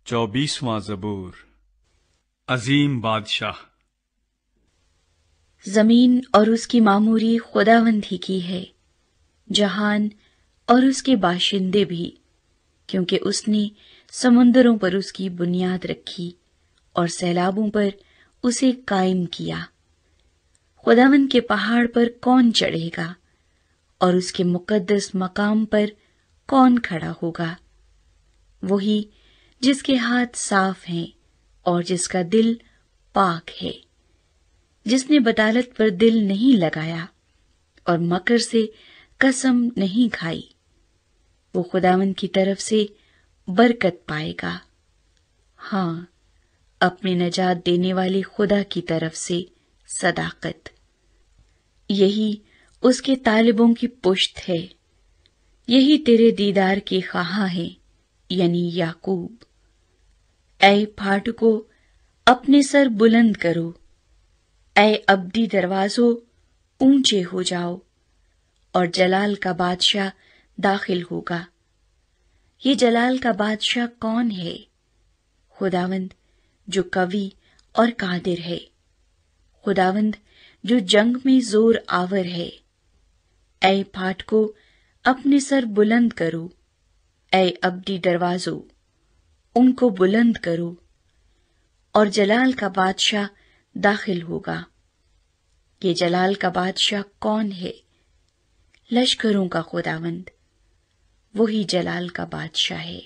24واں زبور۔ عظیم بادشاہ۔ زمین اور اس کی معموری خداوند ہی کی ہے، جہان اور اس کے باشندے بھی، کیونکہ اس نے سمندروں پر اس کی بنیاد رکھی اور سیلابوں پر اسے قائم کیا۔ خداوند کے پہاڑ پر کون چڑھے گا اور اس کے مقدس مقام پر کون کھڑا ہوگا؟ وہی جس کے ہاتھ صاف ہیں اور جس کا دل پاک ہے، جس نے بطالت پر دل نہیں لگایا اور مکر سے قسم نہیں کھائی، وہ خداوند کی طرف سے برکت پائے گا، ہاں، اپنے نجات دینے والے خدا کی طرف سے صداقت۔ یہی اس کے طالبوں کی پشت ہے، یہی تیرے دیدار کے خواہاں ہے، یعنی یعقوب۔ اے پھاٹکو، اپنے سر بلند کرو، اے ابدی دروازوں، اونچے ہو جاؤ، اور جلال کا بادشاہ داخل ہوگا۔ یہ جلال کا بادشاہ کون ہے؟ خداوند جو قوی اور قادر ہے، خداوند جو جنگ میں زور آور ہے۔ اے پھاٹکو، اپنے سر بلند کرو، اے ابدی دروازوں، ان کو بلند کرو، اور جلال کا بادشاہ داخل ہوگا۔ یہ جلال کا بادشاہ کون ہے؟ لشکروں کا خداوند، وہی جلال کا بادشاہ ہے۔